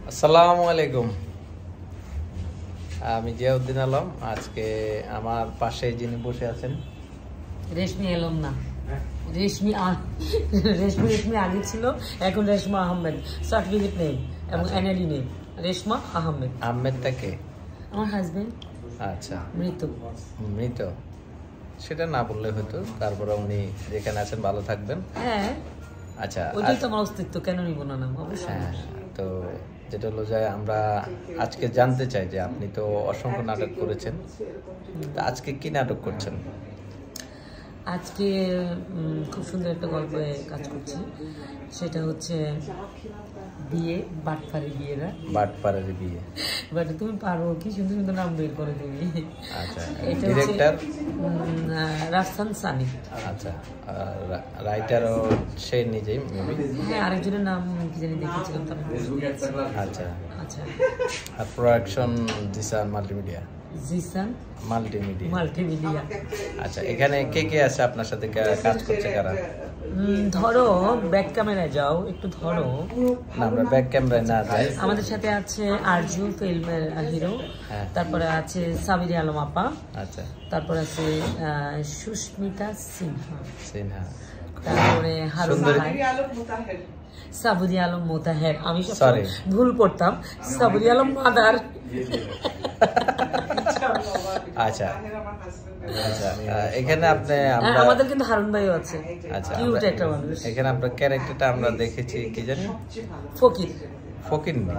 আসসালামু আলাইকুম। আমি জিয়াউদ্দিন আলম। আজকে আমার পাশে যিনি বসে আছেন রেশমি আলম না, রেশমি রেশমি আগে ছিল, এখন রেশমা আহমেদ সার্টিফিকেট নেই এবং এনএলই নেই। রেশমা আহমেদ। আহমেদটা কে? আমার হাজবেন্ড। আচ্ছা, মৃত। সেটা না বললে হতো, তারপরে উনি যেখানে আছেন ভালো থাকবেন। হ্যাঁ, আচ্ছা, ওইটাই তো আমার অস্তিত্ব, কেন নিব না নাম? অবশ্যই। হ্যাঁ, তো যেটা হলো যে আমরা আজকে জানতে চাই যে আপনি তো অসংখ্য নাটক করেছেন, তা আজকে কি নাটক করছেন? আজকে খুব সুন্দর একটা গল্পে কাজ করছি, সেটা হচ্ছে বিয়ে, বাটপাড়ি বিয়েরা। বাটপাড়ার বিয়ে। বাট তুমি পারো, কি সুন্দর সুন্দর নাম বের করে তুমি। আচ্ছা, এটা ডিরেক্টর রাজস্থান সানি। আচ্ছা, রাইটারও সে নিজেই মেবি। হ্যাঁ, আরেকজনের নাম কি জানি দেখেছিলাম তার। আচ্ছা আচ্ছা, আর production Zisan multimedia. Zisan multimedia. আচ্ছা, এখানে কে কে আছে আপনার সাথে, কাজ করছে কারা? ধরো ব্যাক ক্যামেরায় যাও, একটু ধরো। না, আমরা ব্যাক ক্যামেরায় না যাই। আমাদের সাথে আছে আরজু, ফিল্মের হিরো। তারপরে আছে সাবিরি আলম আপা। আচ্ছা, তারপর আছে সুস্মিতা সিনহা। তারপরে হারুন ভাই, সাবুরি আলম মোতাহের। আমি ভুল করতাম, সাবুরি আলম মাদার। আচ্ছা আচ্ছা, এখানে আপনি আমাদের কিন্তু হারুন ভাইও আছে। আচ্ছা, কিউট একটা মানুষ। এখানে আপনার ক্যারেক্টারটা আমরা দেখেছি কি জানি, ফকিরনি।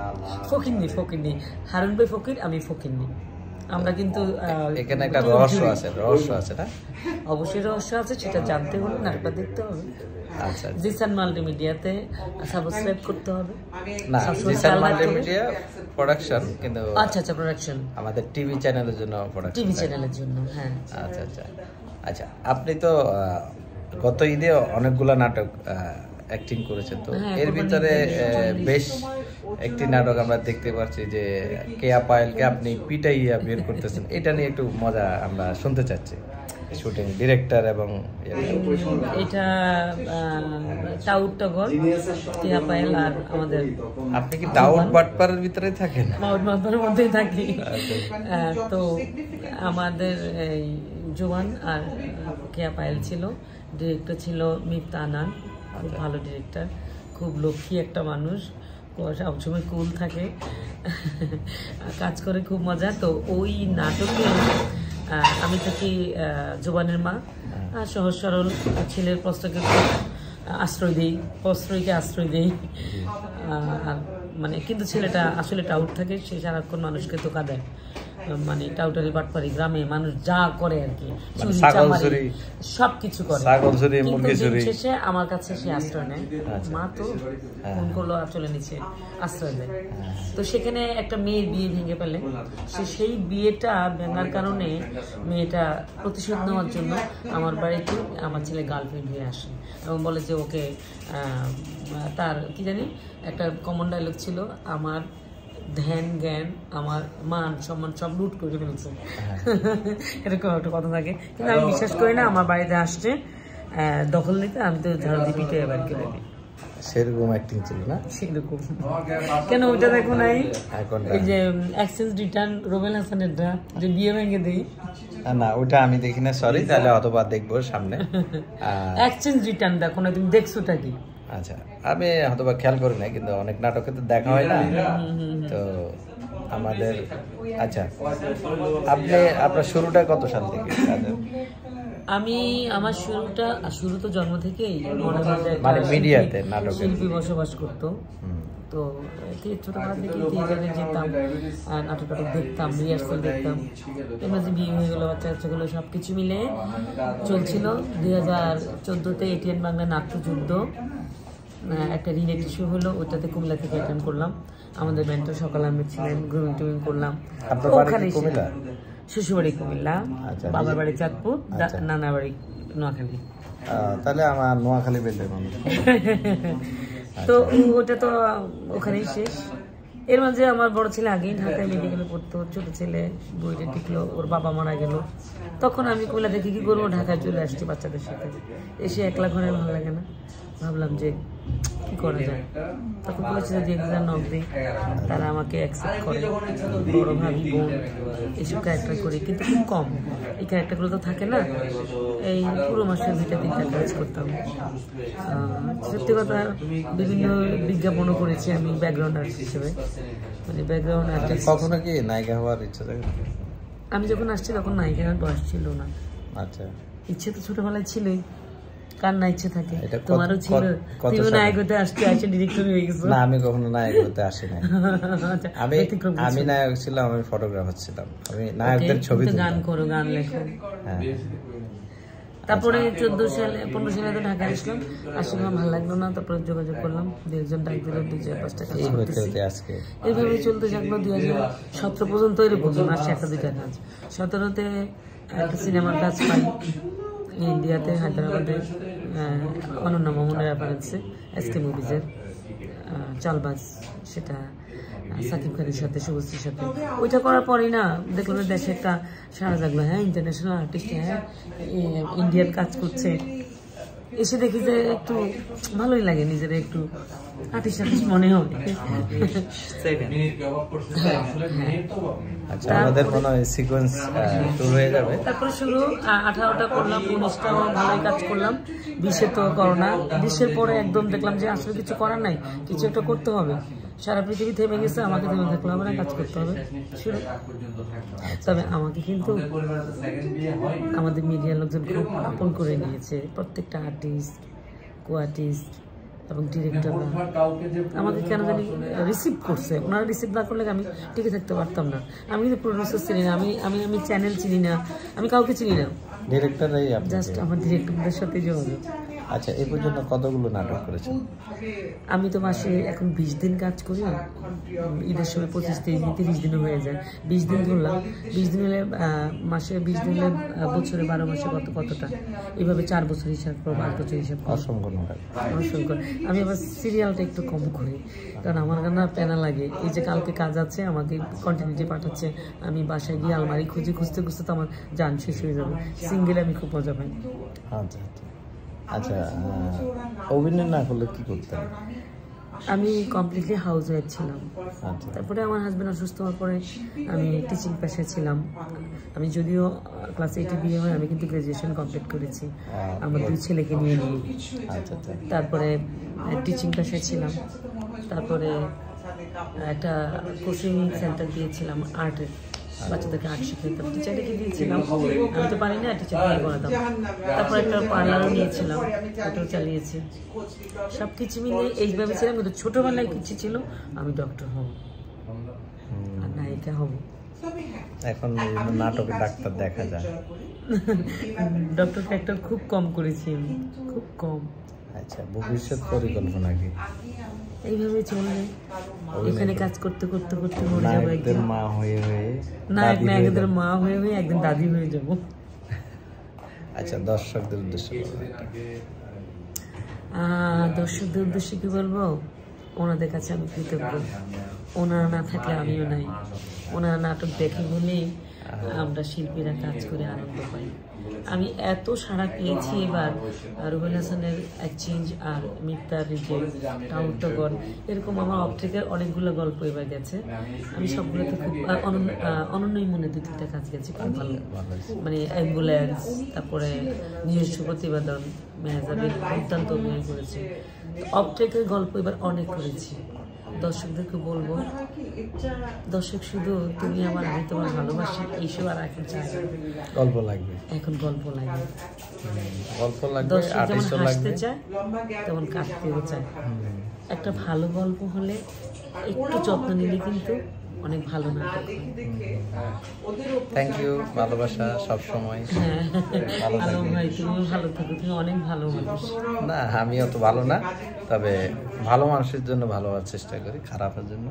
হারুন ভাই ফকির, আমি ফকিরনি। আমরা কিন্তু এখানে একটা রহস্য আছে না? অবশ্যই রহস্য আছে, সেটা জানতে হলে নাটকটা দেখতে হবে। আচ্ছা, জিসান মাল্টিমিডিয়াতে সাবস্ক্রাইব করতে হবে। না, জিসান মাল্টিমিডিয়া প্রোডাকশন, কিন্তু আচ্ছা প্রোডাকশন আমাদের টিভি চ্যানেলের জন্য প্রোডাকশন। টিভি চ্যানেলের জন্য, হ্যাঁ। আচ্ছা আচ্ছা আচ্ছা, আপনি তো গত ঈদে অনেকগুলা নাটক অ্যাক্টিং করেছেন, তো এর ভিতরে বেশ একটি নাটক আমরা দেখতে পাচ্ছি যে কেয়া পায়েলকে আপনি পিটাইয়া বের করতেছেন। এটা নিয়ে একটু মজা আমরা শুনতে চাচ্ছি, শুটিং ডিরেক্টর এবং এটা টাউটগর কেয়া পায়েল আর আমাদের। আপনি কি টাউট বাটপাড়ার ভিতরে থাকেন? বাটপাড়ার মধ্যেই থাকি। তো আমাদের এই জোয়ান আর কেয়া পায়েল ছিল, ডিরেক্টর ছিল মিফতা আনান। খুব ভালো ডিরেক্টর, খুব লক্ষ্মী একটা মানুষ, সবসময় কুল থাকে, কাজ করে খুব মজা। তো ওই নাটকে আমি থাকি জোবানের মা, সহজ সরল ছেলের প্রশ্নকে আশ্রয় দিই। আর মানে কিন্তু ছেলেটা আসলে টাউট থাকে, সে সারাক্ষণ মানুষকে ধোঁকা দেয়। মানে টাউটারি বাটপারি, গ্রামে মানুষ যা করে আর কি, সবকিছু করে। শেষে আমার কাছে সে আশ্রয় নেয়। মা তো ফোন করলো আর চলে নিচে আশ্রয় দেয়। তো সেখানে একটা মেয়ের বিয়ে ভেঙে ফেলে। সেই বিয়েটা ভেঙার কারণে মেয়েটা প্রতিশোধ নেওয়ার জন্য আমার বাড়িতে আমার ছেলে গার্লফ্রেন্ড হয়ে আসে এবং বলে যে ওকে, তার কি জানি একটা কমন ডায়লগ ছিল, আমার ধ্যান জ্ঞান, আমার মান সম্মান সব লুট করে ফেলছে, এরকম একটা কথা থাকে। কিন্তু আমি বিশ্বাস করি না, আমার বাড়িতে আসছে দখল নিতে, আমি তো ঝাড়ু দিয়ে পিঠে এবার কেটে দিই। সেরকম অ্যাক্টিং ছিল না? সেরকম কেন? ওইটা দেখো নাই, এই যে এক্সচেঞ্জ রিটার্ন রোবেল হাসানের যে বিয়ে ভেঙে দেই? না, ওটা আমি দেখি না, সরি। তাহলে অথবা দেখবো সামনে। এক্সচেঞ্জ রিটার্ন দেখো না তুমি? দেখছোটা কি? আচ্ছা, আমি হয়তো খেয়াল করি না, কিন্তু অনেক নাটকে তো দেখা হয় না। তো আমাদের আচ্ছা, আপনার শুরুটা কত সাল থেকে? আমার শুরু তো জন্ম থেকেই মানে মিডিয়াতে নাটক শিল্পী বসবাস করতো। তো ছোটবেলা থেকে থিয়েটারে যেতাম, নাটক দেখতাম, রিহার্সাল দেখতাম। এর মাঝে বিয়ে হয়ে গেলো, বাচ্চাগুলো সবকিছু মিলে চলছিল। 2014-তে এটিএন বাংলা নাট্যযুদ্ধ একটা রিয়েলিটি শো হলো, ওটাতে কুমিল্লা থেকে অ্যাটেন্ড করলাম। আমাদের মেন্টর সকাল আহমেদ ছিলেন, গ্রুমিং করলাম। শ্বশুরবাড়ি কুমিল্লা, বাবার বাড়ি চাঁদপুর, নানা বাড়ি নোয়াখালী। তাহলে আমার নোয়াখালী বেঁধে তো ওটা তো ওখানেই শেষ। এর মাঝে আমার বড় ছেলে আগেই ঢাকায় মেডিকেলে পড়তো, ছোট ছেলে বইটা টিকলো, ওর বাবা মারা গেল। তখন আমি কুমিল্লা থেকে কি করবো, ঢাকায় চলে আসছি বাচ্চাদের সাথে। এসে একলা ঘরে ভালো লাগে না, ভাবলাম যে কি করা যায়, তখন বলেছিল যে একজন নক দিই, তারা আমাকে অ্যাকসেপ্ট করে, বড় ভাবি বোন এইসব ক্যারেক্টার করি, কিন্তু খুব কম এই ক্যারেক্টারগুলো তো থাকে না। এই পুরো মাসের 2-3টা কাজ করতাম। সত্যি কথা বিভিন্ন বিজ্ঞাপনও করেছি আমি ব্যাকগ্রাউন্ড আর্টিস্ট হিসেবে, মানে ব্যাকগ্রাউন্ড আর্টিস্ট। কখনো কি নায়িকা হওয়ার ইচ্ছা থাকে? আমি যখন আসছি তখন নায়িকার বয়স ছিল না। আচ্ছা, ইচ্ছে তো ছোটবেলায় ছিলই, কার না ইচ্ছে থাকে? তোমারও ছিল, তুমিও নায়ক হতে আসতে আসে ডিরেক্টর হয়ে গেছো। না, আমি কখনো নায়ক হতে আসি নাই। আমি নায়ক ছিলাম, আমি ফটোগ্রাফার ছিলাম। আমি নায়কদের ছবি গান করো, গান লেখো। হ্যাঁ, তারপরে 14 সালে 15 সালে তো ঢাকা আসলাম, আসলে আমার ভালো লাগলো না, তারপরে যোগাযোগ করলাম, 2-1 ডাক দিল, 2-4-5টা কাজ করতেছি। এইভাবে চলতে থাকলো 2017 পর্যন্ত, এরকম মাসে 1-2টা কাজ। 17তে একটা সিনেমার কাজ পাই ইন্ডিয়াতে, হায়দ্রাবাদে, অনন্য মামুনের অ্যাপারেন্সে, এসকে মুভিজের চালবাজ, সেটা সাকিব খানের সাথে, শুভশ্রীর সাথে। ওইটা করার পরেই না দেখলাম দেশে একটা সারা জাগলো, হ্যাঁ ইন্টারন্যাশনাল আর্টিস্ট, হ্যাঁ ইন্ডিয়ার কাজ করছে। এসে দেখি যে একটু ভালোই লাগে, নিজের একটু আর্টিস্ট আর্টিস্ট মনে হয়। তারপরে শুরু 18টা করলাম, 19টাও ভালোই কাজ করলাম, 20-এ তো করোনা, 20-এর পরে একদম দেখলাম যে আসলে কিছু করার নাই, কিছু একটা করতে হবে। সারা পৃথিবী থেমে গেছে, আমাকে থেমে থাকলে হবে না, কাজ করতে হবে শুরু। তবে আমাকে কিন্তু আমাদের মিডিয়ার লোকজন খুব আপন করে নিয়েছে, প্রত্যেকটা আর্টিস্ট, কো আর্টিস্ট এবং ডিরেক্টররা আমাকে কেন জানি রিসিভ করছে। ওনারা রিসিভ না করলে আমি টিকে থাকতে পারতাম না। আমি কিন্তু প্রডিউসার চিনি না, আমি চ্যানেল চিনি না, আমি কাউকে চিনি না, ডিরেক্টররাই জাস্ট আমার ডিরেক্টরদের সাথে যোগাযোগ। আচ্ছা, এই পর্যন্ত কতগুলো নাটক করেছেন? আমি তো মাসে এখন 20 দিন কাজ করি, ঈদের সময় 25-30 দিনও হয়ে যায়। 20 দিন ধরলাম, 20 দিন হলে মাসে 20 দিন হলে বছরে 12 মাসে কতটা, এইভাবে 4 বছর হিসাব করবো, 8 বছর হিসাব করবো। অসংখ্য। আমি আবার সিরিয়ালটা একটু কম করি, কারণ আমার না প্যানা লাগে। এই যে কালকে কাজ আছে, আমাকে কন্টিনিউটি পাঠাচ্ছে, আমি বাসায় গিয়ে আলমারি খুঁজতে খুঁজতে তো আমার জান শেষ হয়ে যাবে। সিঙ্গেলে আমি খুব মজা পাই। আচ্ছা, অভিনয় না করলে কি করতেন? আমি কমপ্লিটলি হাউস ওয়াইফ ছিলাম। তারপরে আমার হাজব্যান্ড অসুস্থ হওয়ার পরে আমি টিচিং পেশায় ছিলাম। আমি যদিও ক্লাস 8-এ বিয়ে হয়, আমি কিন্তু গ্রাজুয়েশন কমপ্লিট করেছি আমার 2 ছেলেকে নিয়ে। তারপরে টিচিং পেশায় ছিলাম, তারপরে একটা কোচিং সেন্টার দিয়েছিলাম আর্টের, বাচ্চাদেরকে আর্ট শিখাইতাম, টিচারকে দিয়েছিলাম, আমি তো পারি না, টিচারকে করাতাম। তারপর একটা পার্লারও নিয়েছিলাম, ওটাও চালিয়েছি। সব কিছু মিলিয়ে এইভাবে ছিলাম, কিন্তু ছোটবেলায় কিছু ছিল আমি ডক্টর হব আর নায়িকা হব। এখন নাটকে ডাক্তার দেখা যায়, ডক্টর ক্যারেক্টার খুব কম করেছি আমি, খুব কম। আচ্ছা, ভবিষ্যৎ পরিকল্পনা কি? এইভাবে চলবে, এখানে কাজ করতে করতে করতে মরে যাবো একদিন, মা হয়ে নায়কদের মা হয়ে একদিন দাদি হয়ে যাবো। আচ্ছা, দর্শকদের উদ্দেশ্যে কি বলবো? ওনাদের কাছে আমি কৃতজ্ঞ, ওনারা না থাকলে আমিও নাই। ওনারা নাটক দেখে বলেই আমরা শিল্পীরা কাজ করে আনন্দ পাই। আমি এত সাড়া পেয়েছি এবার রুবেল হাসানের এক্সচেঞ্জ আর মিফতার যে টাউটগর, এরকম আমার অপটিকের অনেকগুলো গল্প এবার গেছে। আমি সবগুলোতে খুব অনন্যই মনে 2-3টা কাজ গেছে, খুব ভালো। মানে অ্যাম্বুলেন্স, তারপরে নিজস্ব প্রতিবেদন, মেহজাবিন দুর্দান্ত অভিনয় করেছে। অপটিকের গল্প এবার অনেক করেছি। দর্শকদেরকে বলবো, দর্শক শুধু তুমি আমার, আমি তোমার ভালোবাসি, এইসব আর এখন চাই, গল্প লাগবে, এখন গল্প লাগবে। দর্শক যেমন হাসতে চায় তেমন কাঁদতেও চায়। একটা ভালো গল্প হলে একটু যত্ন নিলে কিন্তু অনেক ভালো নাটক। থ্যাংক ইউ, ভালোবাসা সব সময়। ভালো ভাই, তুমিও ভালো থাকো, তুমি অনেক ভালো মানুষ। না, আমি অত ভালো না, তবে ভালো মানুষের জন্য ভালো হওয়ার চেষ্টা করি, খারাপের জন্য